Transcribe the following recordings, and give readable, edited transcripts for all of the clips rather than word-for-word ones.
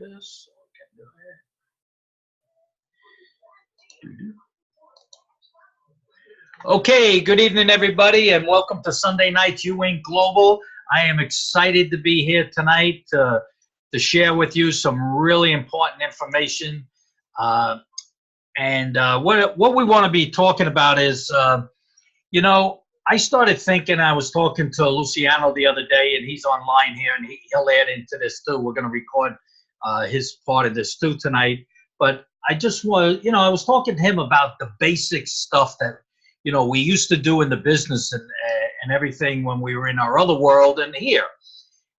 this. Okay, good evening, everybody, and welcome to Sunday Night Ewing Global. I am excited to be here tonight to share with you some really important information. What we want to be talking about is, I started thinking, I was talking to Luciano the other day, and he's online here, and he'll add into this too. We're going to record his part of this too tonight. But I just want, I was talking to him about the basic stuff that, we used to do in the business and everything when we were in our other world and here.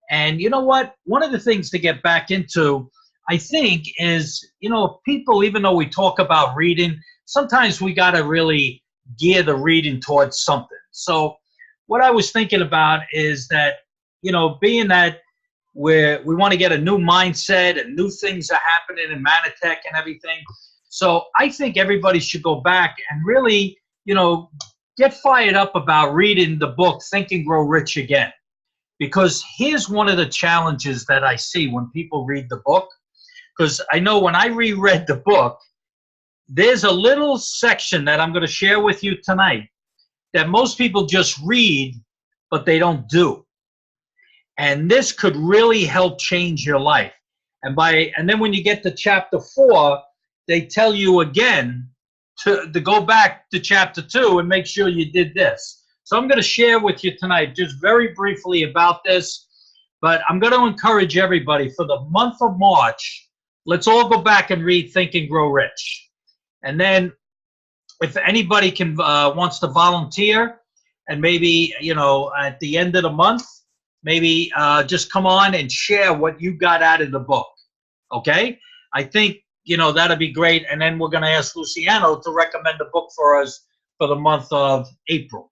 And you know what? One of the things to get back into, I think, is, people, even though we talk about reading, sometimes we got to really gear the reading towards something. So what I was thinking about is that, being that we want to get a new mindset and new things are happening in Manatech and everything. So I think everybody should go back and really, get fired up about reading the book, Think and Grow Rich again. Because here's one of the challenges that I see when people read the book. Because I know when I reread the book, there's a little section that I'm going to share with you tonight that most people just read, but they don't do. And this could really help change your life. And then when you get to chapter 4, they tell you again to go back to chapter 2 and make sure you did this. So I'm going to share with you tonight just very briefly about this. But I'm going to encourage everybody for the month of March, let's all go back and read Think and Grow Rich. And then if anybody wants to volunteer and maybe, at the end of the month, maybe just come on and share what you got out of the book. Okay? I think, that'd be great. And then we're going to ask Luciano to recommend a book for us for the month of April.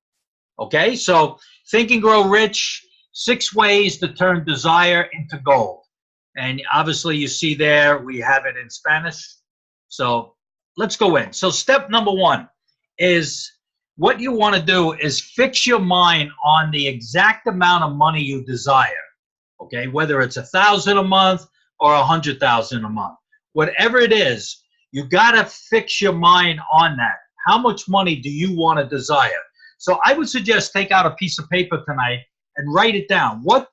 Okay? So Think and Grow Rich, 6 ways to turn desire into gold. And obviously you see there, we have it in Spanish. So let's go in. So step number 1 is what you want to do is fix your mind on the exact amount of money you desire. Okay, whether it's $1,000 a month or $100,000 a month, whatever it is, you got to fix your mind on that. How much money do you want to desire? So I would suggest take out a piece of paper tonight and write it down. What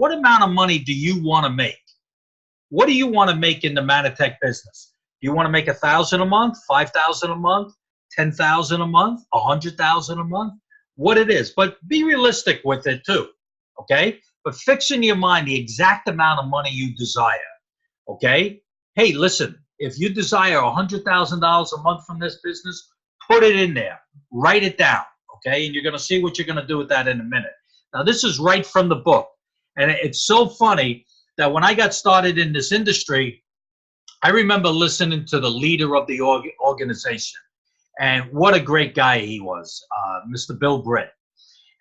amount of money do you want to make? What do you want to make in the Manatech business? Do you want to make $1,000 a month, $5,000 a month, $10,000 a month, $100,000 a month? What it is, but be realistic with it too, okay? But fix in your mind the exact amount of money you desire, okay? Hey, listen, if you desire $100,000 a month from this business, put it in there, write it down, okay? And you're going to see what you're going to do with that in a minute. Now, this is right from the book, and it's so funny that when I got started in this industry, I remember listening to the leader of the organization, and what a great guy he was, Mr. Bill Britt.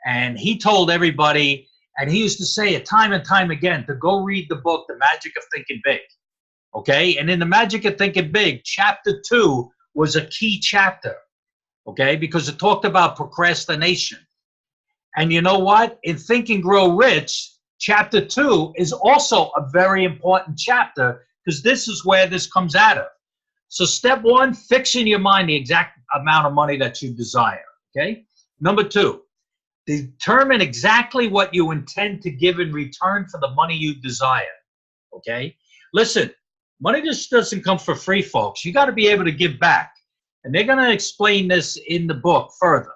And he told everybody, and he used to say it time and time again, to go read the book, The Magic of Thinking Big. Okay? And in The Magic of Thinking Big, chapter 2 was a key chapter, okay? Because it talked about procrastination. And you know what? In Think and Grow Rich, chapter 2 is also a very important chapter because this is where this comes out of. So step 1, fix in your mind the exact amount of money that you desire, okay? Number 2, determine exactly what you intend to give in return for the money you desire, okay? Listen, money just doesn't come for free, folks. You got to be able to give back. And they're going to explain this in the book further.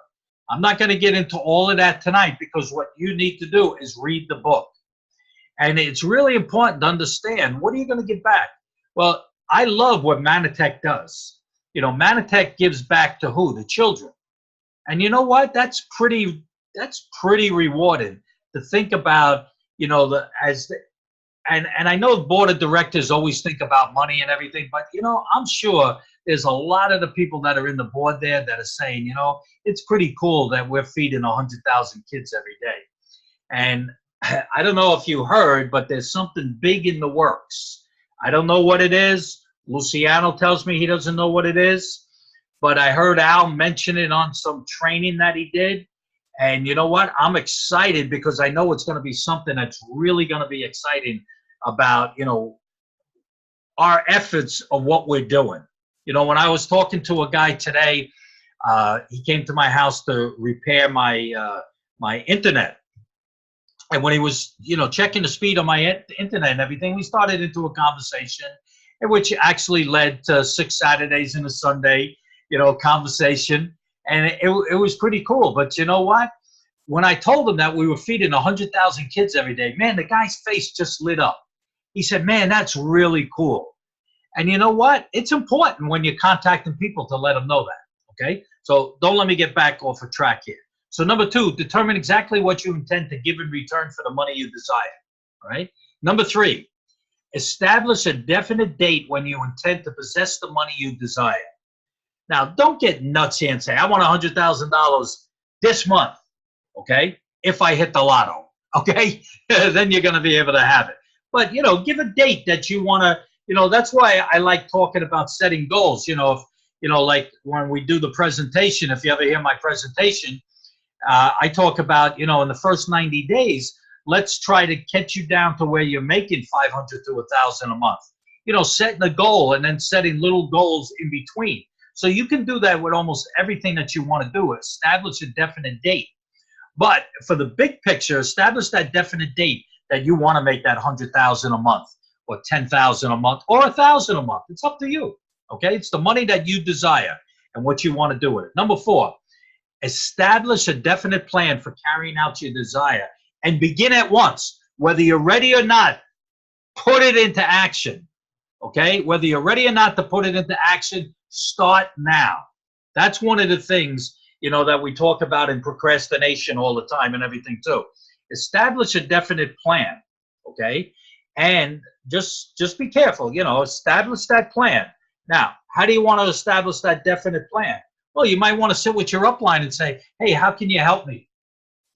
I'm not going to get into all of that tonight because what you need to do is read the book. And it's really important to understand, what are you going to give back? Well, I love what Manatech does. Manatech gives back to who? The children. And you know what? That's pretty rewarding to think about, and I know the board of directors always think about money and everything, but, I'm sure there's a lot of the people that are in the board there that are saying, it's pretty cool that we're feeding 100,000 kids every day. And I don't know if you heard, but there's something big in the works. I don't know what it is. Luciano tells me he doesn't know what it is, but I heard Al mention it on some training that he did. And you know what? I'm excited because I know it's going to be something that's really going to be exciting about, our efforts of what we're doing. You know, when I was talking to a guy today, he came to my house to repair my internet. And when he was, you know, checking the speed of my internet and everything, we started into a conversation, which actually led to 6 Saturdays and a Sunday, you know, conversation. And it was pretty cool. But you know what? When I told him that we were feeding 100,000 kids every day, man, the guy's face just lit up. He said, man, that's really cool. And you know what? It's important when you're contacting people to let them know that, okay? So don't let me get back off of track here. So number 2, determine exactly what you intend to give in return for the money you desire, all right? Number 3, establish a definite date when you intend to possess the money you desire. Now, don't get nuts here and say, I want $100,000 this month, okay? If I hit the lotto, okay? Then you're going to be able to have it. But, you know, give a date that you want to, you know, that's why I like talking about setting goals. You know, if, you know, like when we do the presentation, if you ever hear my presentation, I talk about, you know, in the first 90 days, let's try to get you down to where you're making 500 to 1,000 a month. You know, setting a goal and then setting little goals in between. So you can do that with almost everything that you want to do. Establish a definite date. But for the big picture, establish that definite date that you want to make that 100,000 a month or 10,000 a month or 1,000 a month. It's up to you. Okay. It's the money that you desire and what you want to do with it. Number 4, establish a definite plan for carrying out your desire and begin at once. Whether you're ready or not, put it into action. Okay. Whether you're ready or not to put it into action, start now. That's one of the things, you know, that we talk about in procrastination all the time and everything too. Establish a definite plan, okay? And just be careful, you know, establish that plan. Now, how do you want to establish that definite plan? Well, you might want to sit with your upline and say, hey, how can you help me?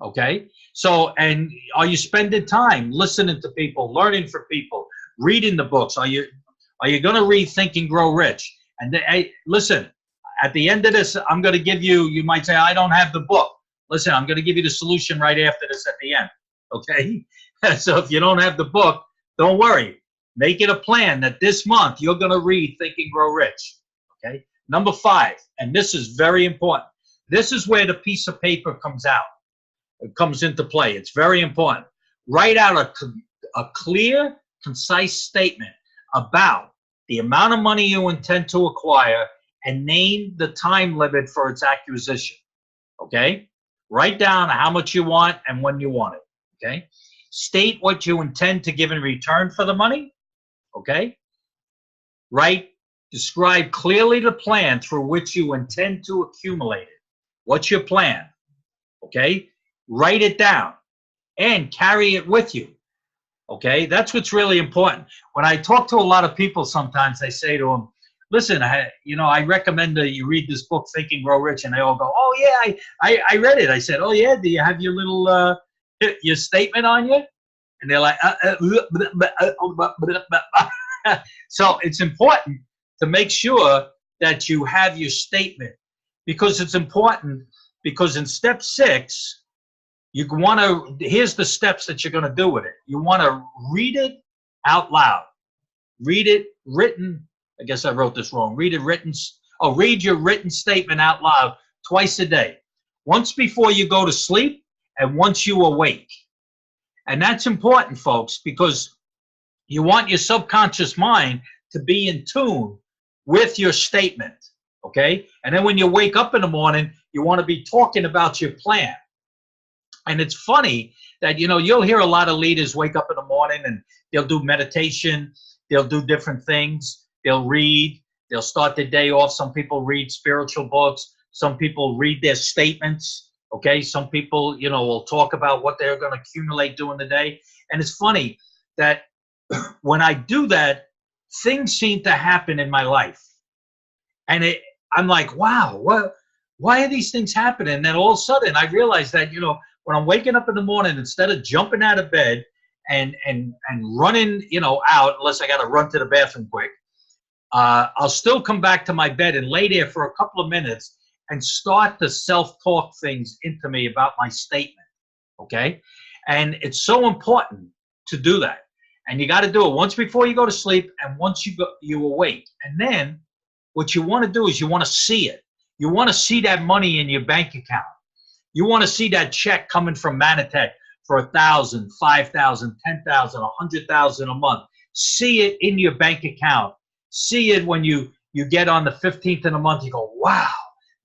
Okay? So, and are you spending time listening to people, learning from people, reading the books? Are you going to read Think and Grow Rich? And hey, listen, at the end of this, I'm going to give you, you might say, I don't have the book. Listen, I'm going to give you the solution right after this at the end, okay? So if you don't have the book, don't worry. Make it a plan that this month you're going to read Think and Grow Rich, okay? Number 5, and this is very important. This is where the piece of paper comes out. It comes into play. It's very important. Write out a clear, concise statement about the amount of money you intend to acquire and name the time limit for its acquisition, okay? Write down how much you want and when you want it, okay? State what you intend to give in return for the money, okay? Describe clearly the plan through which you intend to accumulate it. What's your plan, okay? Write it down and carry it with you, okay? That's what's really important. When I talk to a lot of people sometimes, I say to them, listen, I recommend that you read this book, Think and Grow Rich, and they all go, oh, yeah, I read it. I said, oh, yeah, do you have your little, your statement on you? And they're like, So it's important to make sure that you have your statement, because it's important, because in step 6, you want to, here's the steps that you're going to do with it. You want to read it out loud. Read it written. I guess I wrote this wrong. Read your written statement out loud twice a day. Once before you go to sleep and once you awake. And that's important, folks, because you want your subconscious mind to be in tune with your statement, okay? And then when you wake up in the morning, you want to be talking about your plan. And it's funny that, you know, you'll hear a lot of leaders wake up in the morning and they'll do meditation, they'll do different things, they'll read, they'll start their day off. Some people read spiritual books, some people read their statements, okay? Some people, you know, will talk about what they're going to accumulate during the day. And it's funny that when I do that, things seem to happen in my life. And I'm like, wow, why are these things happening? And then all of a sudden I realize that, you know, when I'm waking up in the morning, instead of jumping out of bed and running, you know, out, unless I got to run to the bathroom quick, I'll still come back to my bed and lay there for a couple of minutes and start to self-talk things into me about my statement, okay? And it's so important to do that. And you got to do it once before you go to sleep and once you awake. And then what you want to do is you want to see it. You want to see that money in your bank account. You want to see that check coming from Manatech for 1,000, 5,000, 10,000, 100,000 a month. See it in your bank account. See it when you get on the 15th of the month. You go, wow,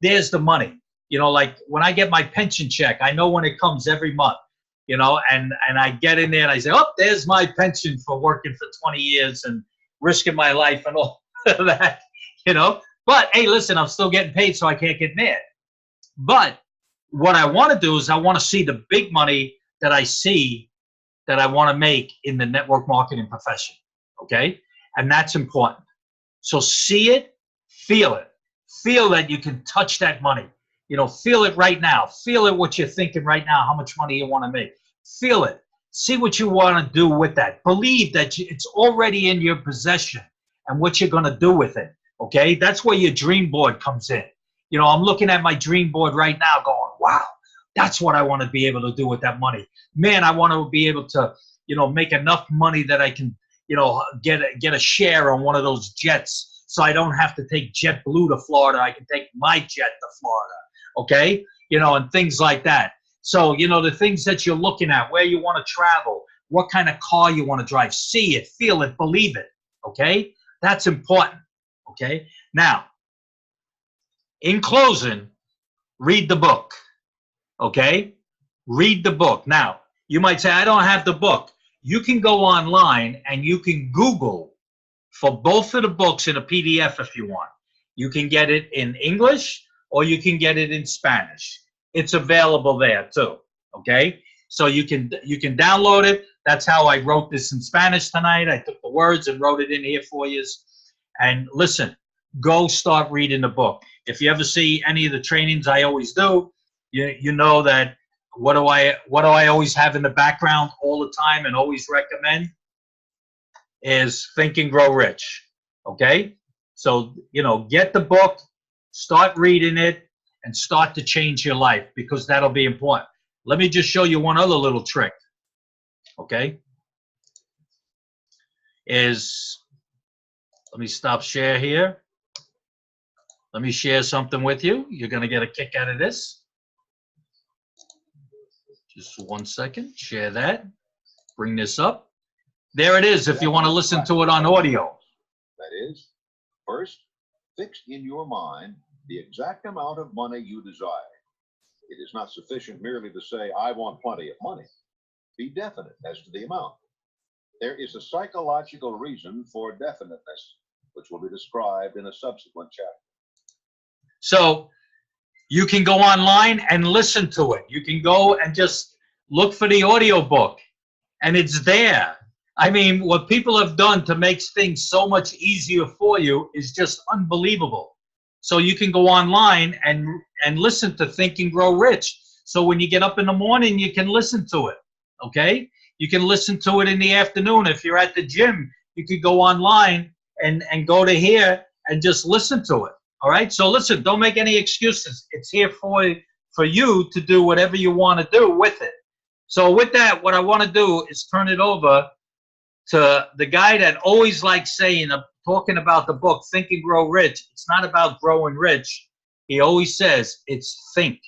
there's the money. You know, like when I get my pension check, I know when it comes every month. You know, and I get in there and I say, oh, there's my pension for working for 20 years and risking my life and all that, you know. But, hey, listen, I'm still getting paid, so I can't get mad. But what I want to do is I want to see the big money that I see that I want to make in the network marketing profession, okay? And that's important. So see it, feel it. Feel that you can touch that money. You know, feel it right now. Feel it what you're thinking right now, how much money you want to make. Feel it. See what you want to do with that. Believe that it's already in your possession and what you're going to do with it, okay? That's where your dream board comes in. You know, I'm looking at my dream board right now going, wow, that's what I want to be able to do with that money. Man, I want to be able to, you know, make enough money that I can, you know, get a share on one of those jets so I don't have to take JetBlue to Florida. I can take my jet to Florida, okay? You know, and things like that. So, you know, the things that you're looking at, where you want to travel, what kind of car you want to drive, see it, feel it, believe it, okay? That's important, okay? Now, in closing, read the book, okay? Read the book. Now, you might say, I don't have the book. You can go online and you can Google for both of the books in a PDF if you want. You can get it in English or you can get it in Spanish. It's available there too, okay? So you can download it. That's how I wrote this in Spanish tonight. I took the words and wrote it in here for you. And listen, go start reading the book. If you ever see any of the trainings I always do, you know that what do I always have in the background all the time and always recommend is Think and Grow Rich, okay? So, you know, get the book, start reading it, and start to change your life because that'll be important. Let me just show you one other little trick, okay? Let me stop share here. Let me share something with you. You're going to get a kick out of this. Just 1 second. Share that. Bring this up. There it is if you want to listen to it on audio. That is, first, fix in your mind the exact amount of money you desire. It is not sufficient merely to say, I want plenty of money. Be definite as to the amount. There is a psychological reason for definiteness, which will be described in a subsequent chapter. So you can go online and listen to it. You can go and just look for the audio book, and it's there. I mean, what people have done to make things so much easier for you is just unbelievable. So you can go online and listen to Think and Grow Rich. So when you get up in the morning, you can listen to it, okay? You can listen to it in the afternoon. If you're at the gym, you could go online and go to here and just listen to it, all right? So listen, don't make any excuses. It's here for you to do whatever you want to do with it. So with that, what I want to do is turn it over to the guy that always likes saying, talking about the book, Think and Grow Rich. It's not about growing rich. He always says it's think.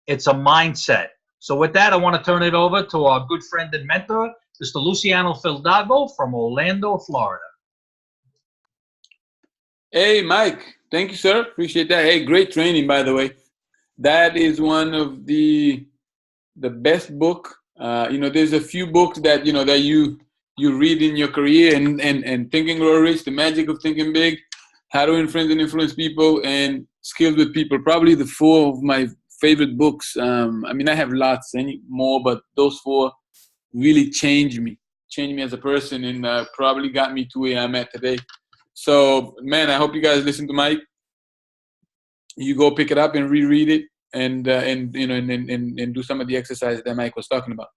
It's a mindset. So with that, I want to turn it over to our good friend and mentor, Mr. Luciano Fildago from Orlando, Florida. Hey, Mike. Thank you, sir. Appreciate that. Hey, great training, by the way. That is one of the best book. You know, there's a few books that, you know, that you read in your career, and Think and Grow Rich, The Magic of Thinking Big, How to Win Friends and Influence People, and Skills with People. Probably the four of my favorite books. I mean, I have lots more, but those four really changed me as a person, and probably got me to where I'm at today. So, man, I hope you guys listen to Mike. You go pick it up and reread it, and you know, and do some of the exercises that Mike was talking about.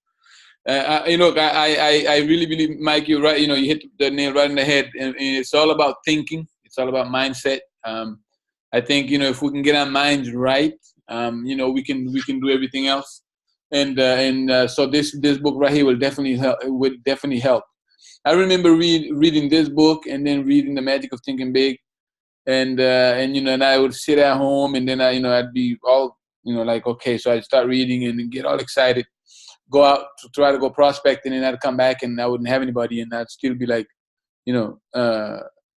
You know, I really believe, Mike, you're right. You know, you hit the nail right in the head, and it's all about thinking. It's all about mindset. I think, you know, if we can get our minds right, you know, we can do everything else. And so this book right here will definitely help. It would definitely help. I remember reading this book and then reading The Magic of Thinking Big, and and I would sit at home, and then I'd be all like, okay, so I'd start reading and get all excited, go out to try to go prospecting, and I'd come back and I wouldn't have anybody, and I'd still be like,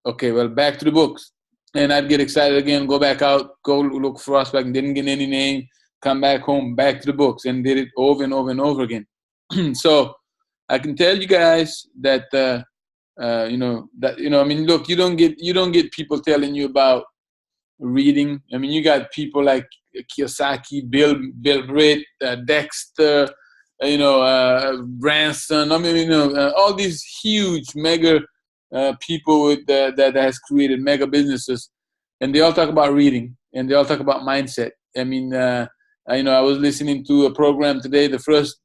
okay, well, back to the books. And I'd get excited again, go back out, go look for prospecting, didn't get any name, come back home, back to the books, and did it over and over and over again. So I can tell you guys that, I mean, look, you don't get people telling you about reading. I mean, you got people like Kiyosaki, Bill Britt, Dexter, Branson. I mean, all these huge mega people that has created mega businesses, and they all talk about reading, and they all talk about mindset. I mean, I was listening to a program today. The first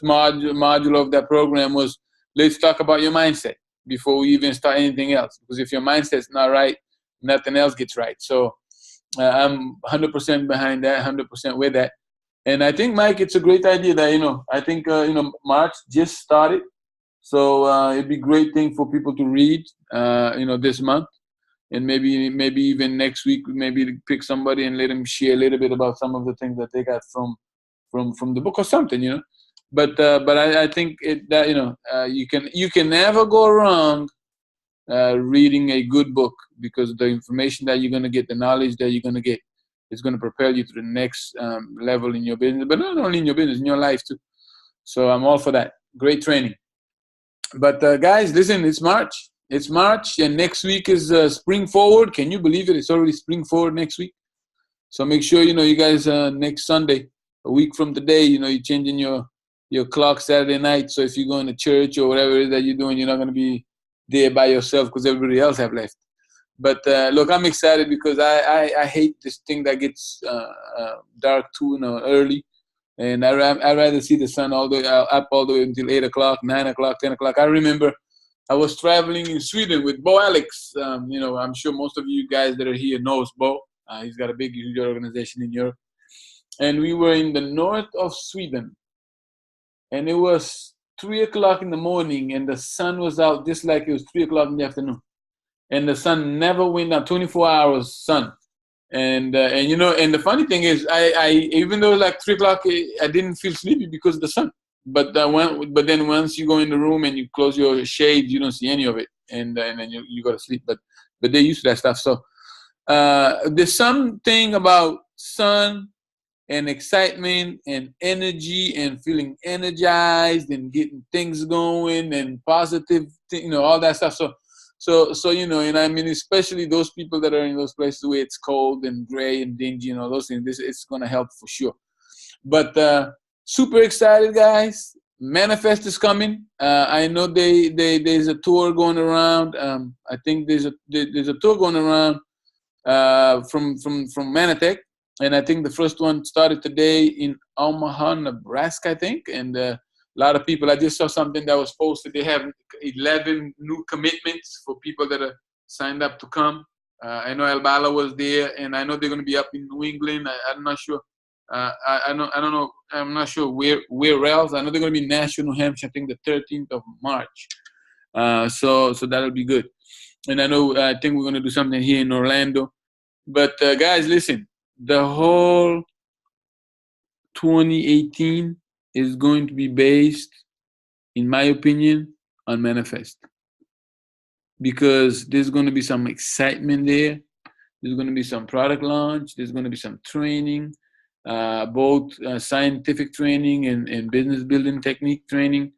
module of that program was, let's talk about your mindset before we even start anything else. Because if your mindset's not right, nothing else gets right. So I'm 100% behind that, 100% with that. And I think, Mike, it's a great idea that, I think, March just started. So it'd be a great thing for people to read, this month. And maybe even next week, maybe pick somebody and let them share a little bit about some of the things that they got from the book or something, But I think you can never go wrong reading a good book, because the information that you're going to get, the knowledge that you're going to get, is going to propel you to the next level in your business, but not only in your business, in your life too. So I'm all for that. Great training. But guys, listen, it's March, and next week is Spring Forward. Can you believe it? It's already Spring Forward next week. So make sure, you guys, next Sunday, a week from today, you're changing your clock Saturday night. So if you're going to church or whatever it is that you're doing, you're not going to be there by yourself because everybody else have left. But look, I'm excited because I hate this thing that gets dark too early. And I'd rather see the sun all the way up all the way until 8 o'clock, 9 o'clock, 10 o'clock. I remember I was traveling in Sweden with Bo Alex. I'm sure most of you guys that are here knows Bo. He's got a big, huge organization in Europe. And we were in the north of Sweden. And it was 3 o'clock in the morning, and the sun was out just like it was 3 o'clock in the afternoon. And the sun never went down, 24 hours sun. And the funny thing is, I even though like 3 o'clock, I didn't feel sleepy because of the sun. But then once you go in the room and you close your shades, you don't see any of it, and then you go to sleep. But they're used to that stuff. So there's something about sun and excitement and energy and feeling energized and getting things going and positive, all that stuff. So and I mean, especially those people that are in those places where it's cold and gray and dingy and all those things, it's going to help for sure. But super excited, guys. Manifest is coming. I know there's a tour going around. I think there's a tour going around from Manatech, and I think the first one started today in Omaha, Nebraska, I think, and a lot of people. I just saw something that was posted. They have 11 new commitments for people that are signed up to come. I know Albala was there, and I know they're going to be up in New England. I'm not sure. I don't know. I'm not sure where else. I know they're going to be in Nashville, New Hampshire. I think the 13th of March. So that'll be good. And I think we're going to do something here in Orlando. But guys, listen. The whole 2018 is going to be based, in my opinion, on Manifest, because there's going to be some excitement there. There's going to be some product launch. There's going to be some training, both scientific training and business building technique training.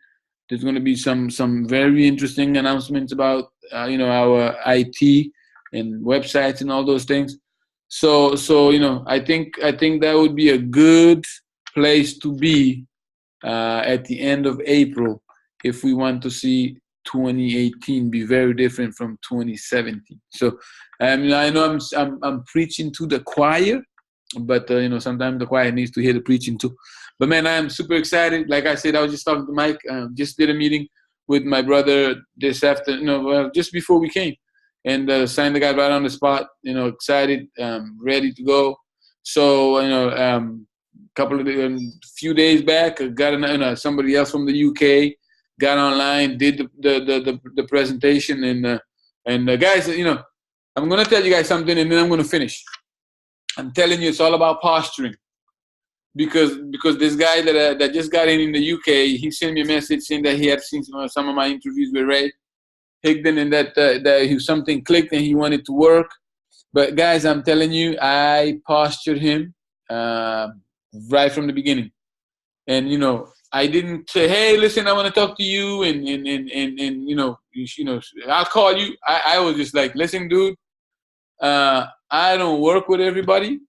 There's going to be some very interesting announcements about our IT and websites and all those things. So I think that would be a good place to be at the end of April if we want to see 2018 be very different from 2017. So I know I'm preaching to the choir, but sometimes the choir needs to hear the preaching too. But man, I'm super excited. Like I said, I was just talking to Mike. Just did a meeting with my brother this afternoon, just before we came. And signed the guy right on the spot, excited, ready to go. So, few days back, I got somebody else from the UK got online, did the presentation, and guys, you know, I'm gonna tell you guys something, and then I'm gonna finish. I'm telling you, it's all about posturing. Because this guy that just got in the UK, he sent me a message saying that he had seen some of my interviews with Ray Higdon, and that something clicked and he wanted to work. But guys, I'm telling you, I postured him right from the beginning, and you know, I didn't say, "Hey, listen, I want to talk to you," and you know, I'll call you. I was just like, "Listen, dude, I don't work with everybody.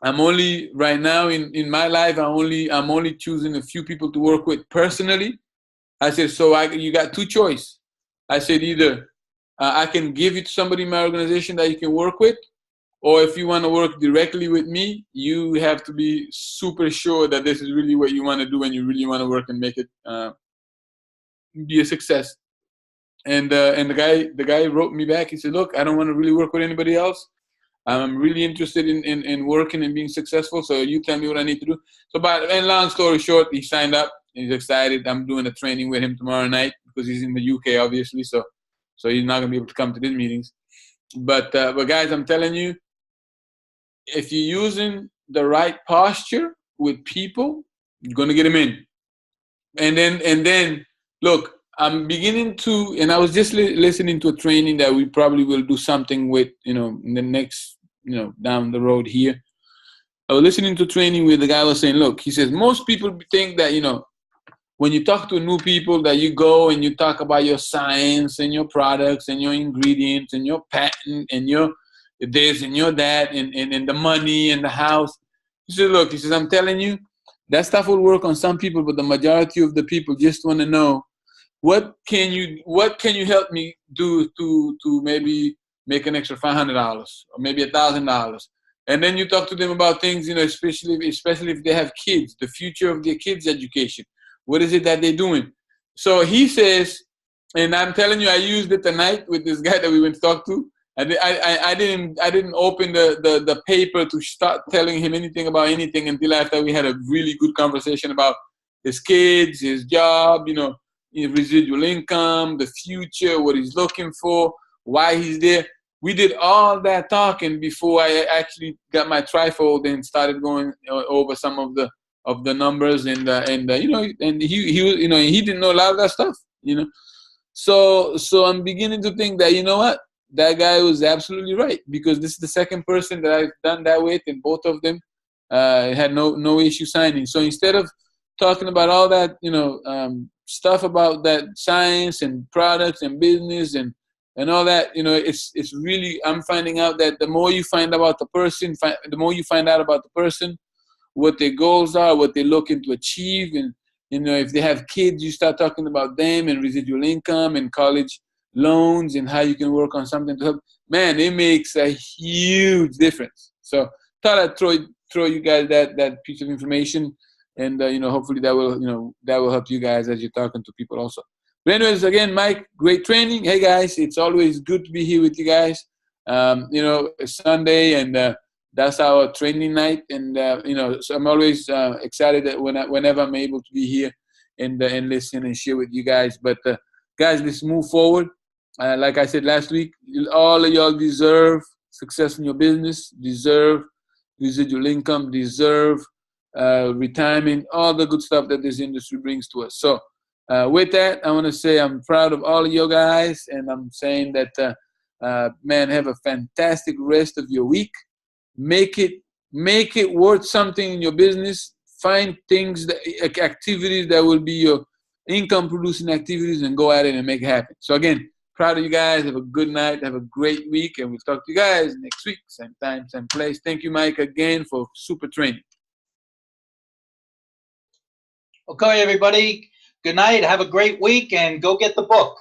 I'm only right now in my life. I'm only choosing a few people to work with personally." I said, "So you got two choices." I said, "Either I can give you to somebody in my organization that you can work with, or if you want to work directly with me, you have to be super sure that this is really what you want to do and you really want to work and make it be a success." And the guy wrote me back. He said, "Look, I don't want to really work with anybody else. I'm really interested in working and being successful. So you tell me what I need to do." So, and long story short, he signed up. He's excited. I'm doing a training with him tomorrow night because he's in the UK, obviously. So he's not gonna be able to come to these meetings. But guys, I'm telling you, if you're using the right posture with people, you're gonna get them in. And then look, I'm beginning to, and I was just listening to a training that we probably will do something with, you know, in the next, you know, down the road here. I was listening to training where the guy was saying, look, he says, most people think that, you know, when you talk to new people that you go and you talk about your science and your products and your ingredients and your patent and your this and your that and the money and the house. He said, look, he says, I'm telling you, that stuff will work on some people, but the majority of the people just want to know, what can you help me do to maybe make an extra $500 or maybe $1,000? And then you talk to them about things, you know, especially if they have kids, the future of their kids' education. What is it that they're doing? So he says, and I'm telling you, I used it tonight with this guy that we went to talk to. I didn't open the paper to start telling him anything about anything until after we had a really good conversation about his kids, his job, you know, residual income, the future, what he's looking for, why he's there. We did all that talking before I actually got my trifold and started going over some of the numbers and you know, and he you know, he didn't know a lot of that stuff, you know. So I'm beginning to think that, you know what, that guy was absolutely right, because this is the second person that I've done that with, and both of them had no issue signing. So instead of talking about all that, you know, stuff about that science and products and business and all that, you know, it's really, I'm finding out that the more you find about the person, the more you find out about the person, what their goals are, what they're looking to achieve. And, you know, if they have kids, you start talking about them and residual income and college loans and how you can work on something to help. Man, it makes a huge difference. So thought I'd throw you guys that piece of information. And, you know, hopefully that will help you guys as you're talking to people also. But anyways, again, Mike, great training. Hey, guys, it's always good to be here with you guys. You know, it's Sunday, and that's our training night. And, you know, so I'm always excited that whenever I'm able to be here and listen and share with you guys. But, guys, let's move forward. Like I said last week, all of y'all deserve success in your business, deserve residual income, deserve retirement, all the good stuff that this industry brings to us. So with that, I want to say I'm proud of all of you guys, and I'm saying that, man, have a fantastic rest of your week. Make it worth something in your business. Find things, activities that will be your income producing activities, and go at it and make it happen. So again, proud of you guys. Have a good night. Have a great week, and we'll talk to you guys next week, same time, same place. Thank you, Mike, again for super training. Okay, everybody. Good night. Have a great week, and go get the book.